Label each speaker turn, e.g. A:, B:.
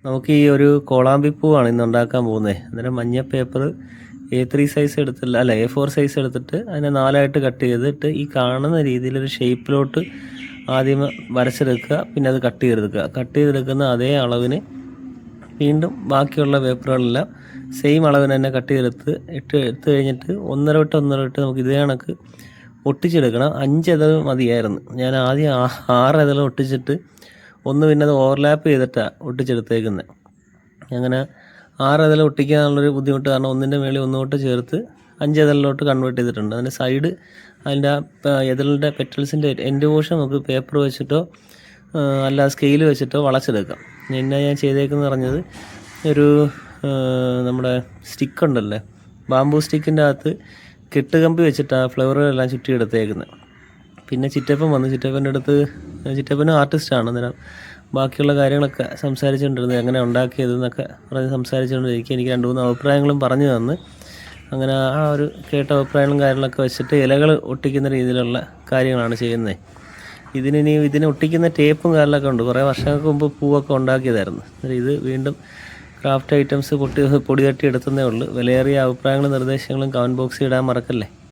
A: നമുക്ക് ഈ ഒരു കോളാമ്പിപ്പൂവാണ് ഇന്ന് ഉണ്ടാക്കാൻ പോകുന്നത്. അന്നേരം മഞ്ഞ പേപ്പർ A3 സൈസ് എടുത്തില്ല, അല്ല A4 സൈസ് എടുത്തിട്ട് അതിനെ 4ആയിട്ട് കട്ട് ചെയ്തിട്ട് ഈ കാണുന്ന രീതിയിലൊരു ഷേപ്പിലോട്ട് ആദ്യം വരച്ചെടുക്കുക. പിന്നെ അത് കട്ട് ചെയ്തെടുക്കുന്ന അതേ അളവിന് വീണ്ടും ബാക്കിയുള്ള പേപ്പറുകളെല്ലാം സെയിം അളവിന് തന്നെ കട്ട് എടുത്ത് കഴിഞ്ഞിട്ട് ഒന്നര വിട്ട് നമുക്ക് ഇതേ കണക്ക് ഒട്ടിച്ചെടുക്കണം. 5 ഇതൾ മതിയായിരുന്നു. ഞാൻ ആദ്യം 6 ഇതൾ ഒട്ടിച്ചിട്ട് പിന്നെ അത് ഓവർലാപ്പ് ചെയ്തിട്ടാണ് ഒട്ടിച്ചെടുത്തേക്കുന്നത്. അങ്ങനെ 6 ഇതൾ ഒട്ടിക്കാനുള്ളൊരു ബുദ്ധിമുട്ട് കാരണം ഒന്നിൻ്റെ മേളിൽ ഒന്നുകൊണ്ട് ചേർത്ത് 5 ഇതളിലോട്ട് കൺവേർട്ട് ചെയ്തിട്ടുണ്ട്. അതിൻ്റെ സൈഡ് അതിൻ്റെ ഇതളിൻ്റെ പെറ്റൽസിൻ്റെ എൻഡ് പോർഷൻ നമുക്ക് പേപ്പർ വെച്ചിട്ടോ അല്ല സ്കെയിൽ വെച്ചിട്ടോ വളച്ചെടുക്കാം. പിന്നെ ഞാൻ ചെയ്തേക്കെന്ന് പറഞ്ഞത് ഒരു നമ്മുടെ സ്റ്റിക്കുണ്ടല്ലേ, ബാംബൂ സ്റ്റിക്കിൻ്റെ അകത്ത് കെട്ടുകമ്പി വെച്ചിട്ടാണ് ഫ്ലവറുകളെല്ലാം ചുറ്റിയെടുത്തേക്കുന്നത്. പിന്നെ ചിറ്റപ്പൻ്റെ അടുത്ത്, ചിറ്റപ്പനും ആർട്ടിസ്റ്റാണ്. അന്നേരം ബാക്കിയുള്ള കാര്യങ്ങളൊക്കെ സംസാരിച്ചുകൊണ്ടിരുന്നത്, എങ്ങനെ ഉണ്ടാക്കിയതെന്നൊക്കെ പറഞ്ഞ് സംസാരിച്ചുകൊണ്ടിരിക്കുക. എനിക്ക് 2-3 അഭിപ്രായങ്ങളും പറഞ്ഞു തന്ന്. അങ്ങനെ ആ ഒരു കേട്ട അഭിപ്രായങ്ങളും കാര്യങ്ങളൊക്കെ വെച്ചിട്ട് ഇലകൾ ഒട്ടിക്കുന്ന രീതിയിലുള്ള കാര്യങ്ങളാണ് ചെയ്യുന്നത്. ഇതിനെ ഒട്ടിക്കുന്ന ടേപ്പും കാര്യങ്ങളൊക്കെ ഉണ്ട്. കുറേ വർഷങ്ങൾക്ക് മുമ്പ് പൂവൊക്കെ ഉണ്ടാക്കിയതായിരുന്നു. ഇത് വീണ്ടും ക്രാഫ്റ്റ് ഐറ്റംസ് പൊടി തട്ടി എടുത്തതേ ഉള്ളൂ. വിലയേറിയ അഭിപ്രായങ്ങളും നിർദ്ദേശങ്ങളും കമൻറ്റ് ബോക്സിൽ ഇടാൻ മറക്കല്ലേ.